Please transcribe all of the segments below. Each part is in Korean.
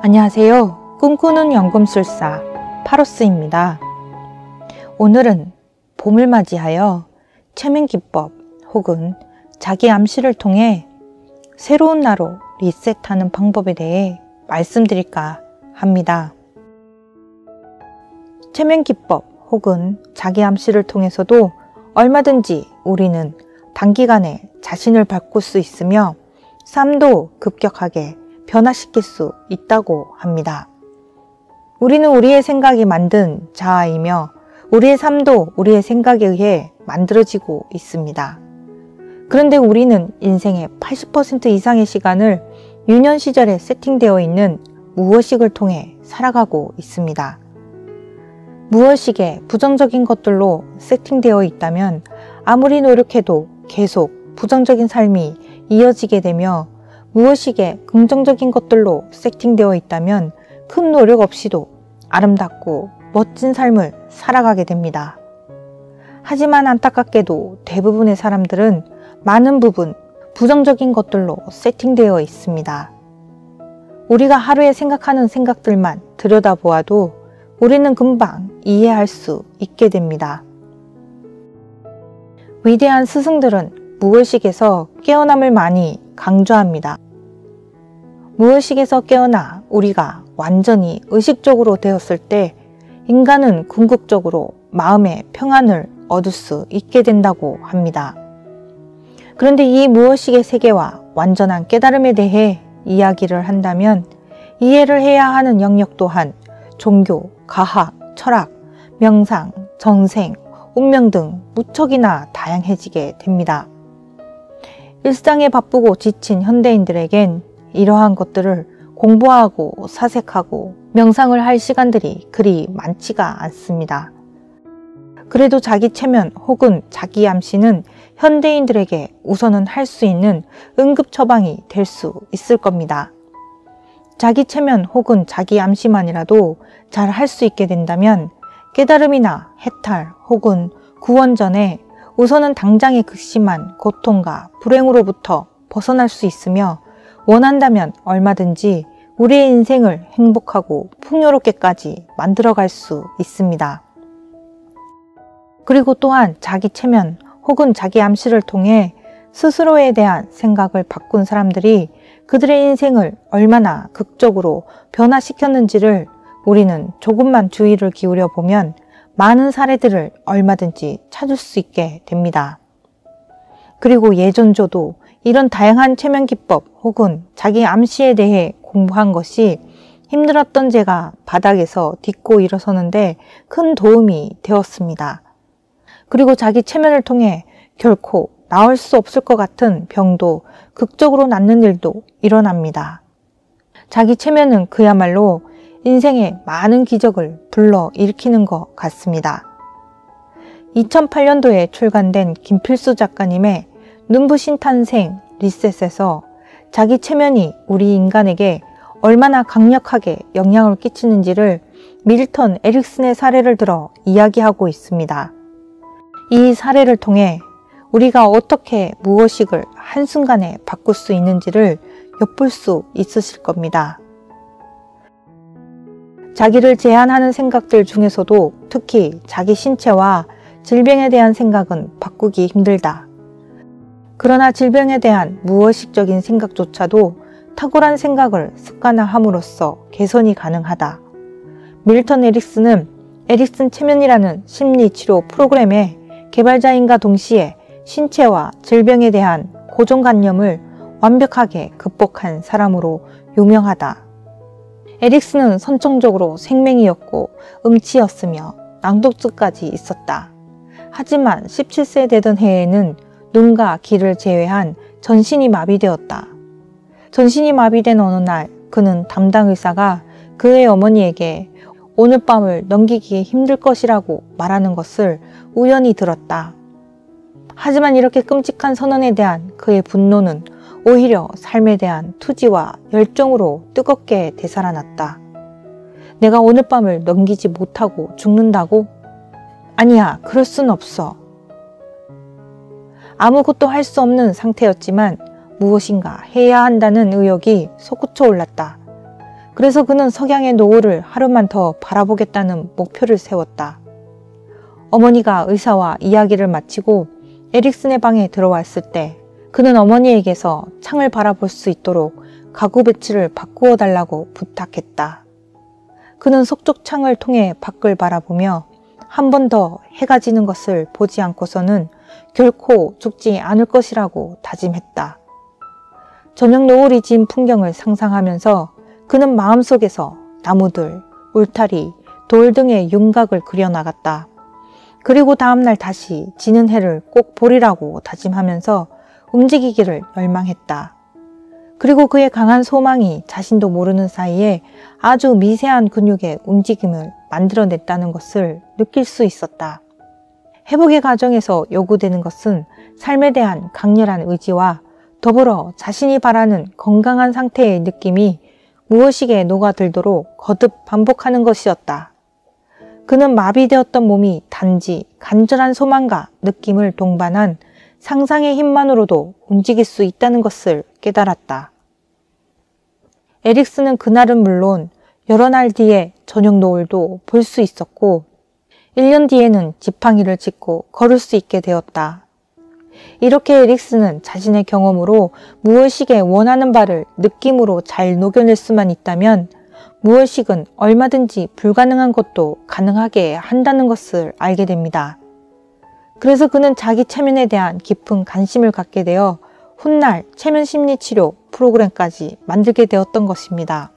안녕하세요. 꿈꾸는 연금술사 파로스입니다. 오늘은 봄을 맞이하여 최면기법 혹은 자기 암시를 통해 새로운 나로 리셋하는 방법에 대해 말씀드릴까 합니다. 최면기법 혹은 자기 암시를 통해서도 얼마든지 우리는 단기간에 자신을 바꿀 수 있으며 삶도 급격하게 변화시킬 수 있다고 합니다. 우리는 우리의 생각이 만든 자아이며 우리의 삶도 우리의 생각에 의해 만들어지고 있습니다. 그런데 우리는 인생의 80% 이상의 시간을 유년 시절에 세팅되어 있는 무의식을 통해 살아가고 있습니다. 무의식에 부정적인 것들로 세팅되어 있다면 아무리 노력해도 계속 부정적인 삶이 이어지게 되며 무의식에 긍정적인 것들로 세팅되어 있다면 큰 노력 없이도 아름답고 멋진 삶을 살아가게 됩니다. 하지만 안타깝게도 대부분의 사람들은 많은 부분 부정적인 것들로 세팅되어 있습니다. 우리가 하루에 생각하는 생각들만 들여다보아도 우리는 금방 이해할 수 있게 됩니다. 위대한 스승들은 무의식에서 깨어남을 많이 강조합니다. 무의식에서 깨어나 우리가 완전히 의식적으로 되었을 때 인간은 궁극적으로 마음의 평안을 얻을 수 있게 된다고 합니다. 그런데 이 무의식의 세계와 완전한 깨달음에 대해 이야기를 한다면 이해를 해야 하는 영역 또한 종교, 과학, 철학, 명상, 전생, 운명 등 무척이나 다양해지게 됩니다. 일상에 바쁘고 지친 현대인들에겐 이러한 것들을 공부하고 사색하고 명상을 할 시간들이 그리 많지가 않습니다. 그래도 자기 체면 혹은 자기 암시는 현대인들에게 우선은 할 수 있는 응급 처방이 될 수 있을 겁니다. 자기 체면 혹은 자기 암시만이라도 잘 할 수 있게 된다면 깨달음이나 해탈 혹은 구원 전에 우선은 당장의 극심한 고통과 불행으로부터 벗어날 수 있으며 원한다면 얼마든지 우리의 인생을 행복하고 풍요롭게까지 만들어갈 수 있습니다. 그리고 또한 자기 체면 혹은 자기 암시를 통해 스스로에 대한 생각을 바꾼 사람들이 그들의 인생을 얼마나 극적으로 변화시켰는지를 우리는 조금만 주의를 기울여 보면 많은 사례들을 얼마든지 찾을 수 있게 됩니다. 그리고 예전조도 이런 다양한 체면기법 혹은 자기 암시에 대해 공부한 것이 힘들었던 제가 바닥에서 딛고 일어서는데 큰 도움이 되었습니다. 그리고 자기 체면을 통해 결코 나을 수 없을 것 같은 병도 극적으로 낫는 일도 일어납니다. 자기 체면은 그야말로 인생의 많은 기적을 불러일으키는 것 같습니다. 2008년도에 출간된 김필수 작가님의 눈부신 탄생 리셋에서 자기 체면이 우리 인간에게 얼마나 강력하게 영향을 끼치는지를 밀턴 에릭슨의 사례를 들어 이야기하고 있습니다. 이 사례를 통해 우리가 어떻게 무의식을 한순간에 바꿀 수 있는지를 엿볼 수 있으실 겁니다. 자기를 제한하는 생각들 중에서도 특히 자기 신체와 질병에 대한 생각은 바꾸기 힘들다. 그러나 질병에 대한 무의식적인 생각조차도 탁월한 생각을 습관화함으로써 개선이 가능하다. 밀턴 에릭슨은 에릭슨 체면이라는 심리치료 프로그램의 개발자인과 동시에 신체와 질병에 대한 고정관념을 완벽하게 극복한 사람으로 유명하다. 에릭슨은 선천적으로 생맹이었고 음치였으며 낭독증까지 있었다. 하지만 17세 되던 해에는 눈과 귀를 제외한 전신이 마비되었다. 전신이 마비된 어느 날 그는 담당 의사가 그의 어머니에게 오늘 밤을 넘기기 힘들 것이라고 말하는 것을 우연히 들었다. 하지만 이렇게 끔찍한 선언에 대한 그의 분노는 오히려 삶에 대한 투지와 열정으로 뜨겁게 되살아났다. 내가 오늘 밤을 넘기지 못하고 죽는다고? 아니야, 그럴 순 없어. 아무것도 할 수 없는 상태였지만 무엇인가 해야 한다는 의욕이 솟구쳐 올랐다. 그래서 그는 석양의 노을을 하루만 더 바라보겠다는 목표를 세웠다. 어머니가 의사와 이야기를 마치고 에릭슨의 방에 들어왔을 때 그는 어머니에게서 창을 바라볼 수 있도록 가구 배치를 바꾸어 달라고 부탁했다. 그는 석쪽 창을 통해 밖을 바라보며 한 번 더 해가 지는 것을 보지 않고서는 결코 죽지 않을 것이라고 다짐했다. 저녁 노을이 진 풍경을 상상하면서 그는 마음속에서 나무들, 울타리, 돌 등의 윤곽을 그려나갔다. 그리고 다음날 다시 지는 해를 꼭 보리라고 다짐하면서 움직이기를 열망했다. 그리고 그의 강한 소망이 자신도 모르는 사이에 아주 미세한 근육의 움직임을 만들어냈다는 것을 느낄 수 있었다. 회복의 과정에서 요구되는 것은 삶에 대한 강렬한 의지와 더불어 자신이 바라는 건강한 상태의 느낌이 무의식에 녹아들도록 거듭 반복하는 것이었다. 그는 마비되었던 몸이 단지 간절한 소망과 느낌을 동반한 상상의 힘만으로도 움직일 수 있다는 것을 깨달았다. 에릭슨은 그날은 물론 여러 날 뒤에 저녁 노을도 볼 수 있었고 1년 뒤에는 지팡이를 짚고 걸을 수 있게 되었다. 이렇게 에릭슨은 자신의 경험으로 무의식에 원하는 바를 느낌으로 잘 녹여낼 수만 있다면 무의식은 얼마든지 불가능한 것도 가능하게 한다는 것을 알게 됩니다. 그래서 그는 자기 체면에 대한 깊은 관심을 갖게 되어 훗날 체면 심리 치료 프로그램까지 만들게 되었던 것입니다.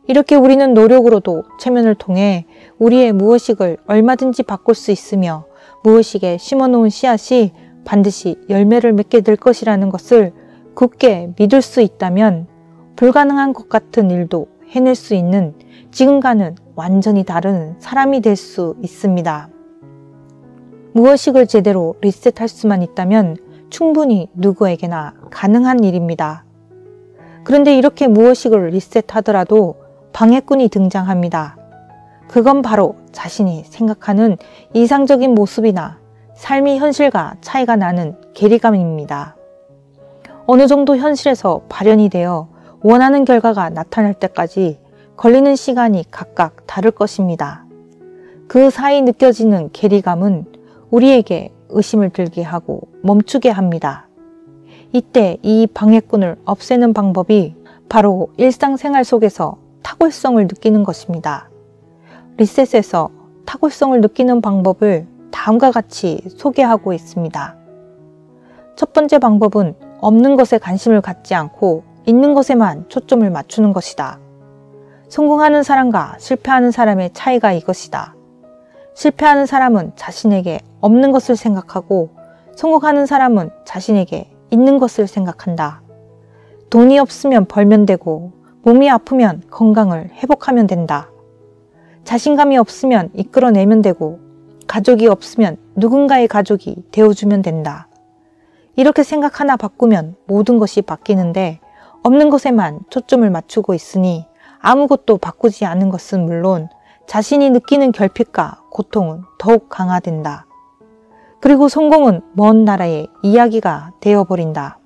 이렇게 우리는 노력으로도 체면을 통해 우리의 무의식을 얼마든지 바꿀 수 있으며 무의식에 심어놓은 씨앗이 반드시 열매를 맺게 될 것이라는 것을 굳게 믿을 수 있다면 불가능한 것 같은 일도 해낼 수 있는 지금과는 완전히 다른 사람이 될 수 있습니다. 무의식을 제대로 리셋할 수만 있다면 충분히 누구에게나 가능한 일입니다. 그런데 이렇게 무의식을 리셋하더라도 방해꾼이 등장합니다. 그건 바로 자신이 생각하는 이상적인 모습이나 삶의 현실과 차이가 나는 괴리감입니다. 어느 정도 현실에서 발현이 되어 원하는 결과가 나타날 때까지 걸리는 시간이 각각 다를 것입니다. 그 사이 느껴지는 괴리감은 우리에게 의심을 들게 하고 멈추게 합니다. 이때 이 방해꾼을 없애는 방법이 바로 일상생활 속에서 탁월성을 느끼는 것입니다. 리셋에서 탁월성을 느끼는 방법을 다음과 같이 소개하고 있습니다. 첫 번째 방법은 없는 것에 관심을 갖지 않고 있는 것에만 초점을 맞추는 것이다. 성공하는 사람과 실패하는 사람의 차이가 이것이다. 실패하는 사람은 자신에게 없는 것을 생각하고 성공하는 사람은 자신에게 있는 것을 생각한다. 돈이 없으면 벌면 되고 몸이 아프면 건강을 회복하면 된다. 자신감이 없으면 이끌어내면 되고 가족이 없으면 누군가의 가족이 되어주면 된다. 이렇게 생각 하나 바꾸면 모든 것이 바뀌는데 없는 것에만 초점을 맞추고 있으니 아무것도 바꾸지 않은 것은 물론 자신이 느끼는 결핍과 고통은 더욱 강화된다. 그리고 성공은 먼 나라의 이야기가 되어버린다.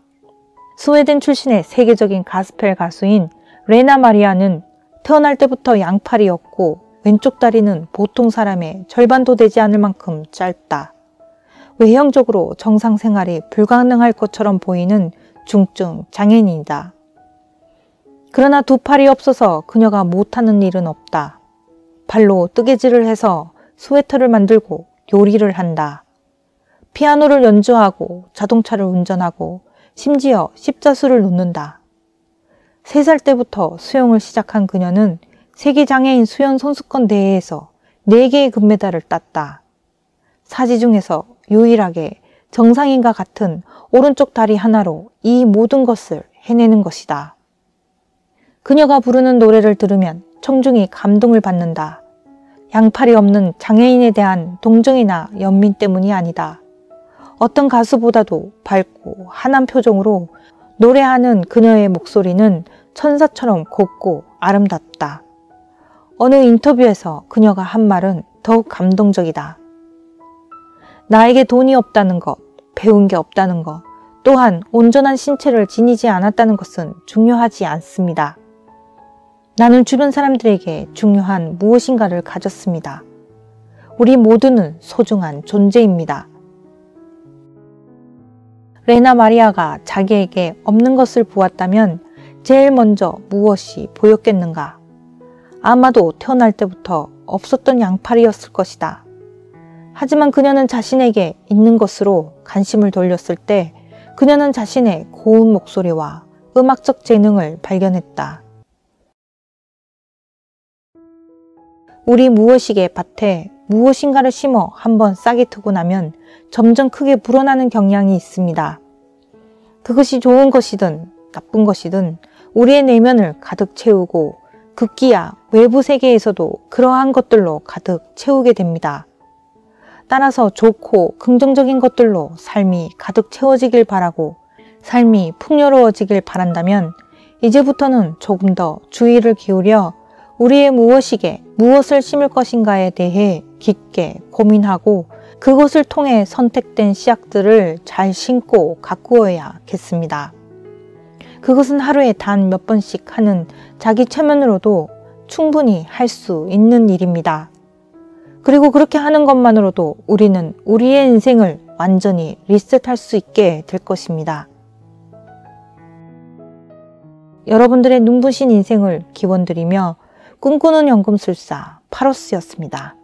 스웨덴 출신의 세계적인 가스펠 가수인 레나 마리아는 태어날 때부터 양팔이었고 왼쪽 다리는 보통 사람의 절반도 되지 않을 만큼 짧다. 외형적으로 정상 생활이 불가능할 것처럼 보이는 중증 장애인이다. 그러나 두 팔이 없어서 그녀가 못하는 일은 없다. 발로 뜨개질을 해서 스웨터를 만들고 요리를 한다. 피아노를 연주하고 자동차를 운전하고 심지어 십자수를 놓는다. 3살 때부터 수영을 시작한 그녀는 세계장애인 수영 선수권 대회에서 4개의 금메달을 땄다. 사지 중에서 유일하게 정상인과 같은 오른쪽 다리 하나로 이 모든 것을 해내는 것이다. 그녀가 부르는 노래를 들으면 청중이 감동을 받는다. 양팔이 없는 장애인에 대한 동정이나 연민 때문이 아니다. 어떤 가수보다도 밝고 환한 표정으로 노래하는 그녀의 목소리는 천사처럼 곱고 아름답다. 어느 인터뷰에서 그녀가 한 말은 더욱 감동적이다. 나에게 돈이 없다는 것, 배운 게 없다는 것, 또한 온전한 신체를 지니지 않았다는 것은 중요하지 않습니다. 나는 주변 사람들에게 중요한 무엇인가를 가졌습니다. 우리 모두는 소중한 존재입니다. 레나 마리아가 자기에게 없는 것을 보았다면 제일 먼저 무엇이 보였겠는가? 아마도 태어날 때부터 없었던 양팔이었을 것이다. 하지만 그녀는 자신에게 있는 것으로 관심을 돌렸을 때 그녀는 자신의 고운 목소리와 음악적 재능을 발견했다. 우리 무엇이게 밭에 무엇인가를 심어 한번 싹이 트고 나면 점점 크게 불어나는 경향이 있습니다. 그것이 좋은 것이든 나쁜 것이든 우리의 내면을 가득 채우고 급기야 외부 세계에서도 그러한 것들로 가득 채우게 됩니다. 따라서 좋고 긍정적인 것들로 삶이 가득 채워지길 바라고 삶이 풍요로워지길 바란다면 이제부터는 조금 더 주의를 기울여 우리의 무엇이게 무엇을 심을 것인가에 대해 깊게 고민하고 그것을 통해 선택된 씨앗들을 잘 심고 가꾸어야겠습니다. 그것은 하루에 단 몇 번씩 하는 자기 체면으로도 충분히 할 수 있는 일입니다. 그리고 그렇게 하는 것만으로도 우리는 우리의 인생을 완전히 리셋할 수 있게 될 것입니다. 여러분들의 눈부신 인생을 기원드리며 꿈꾸는 연금술사 파로스였습니다.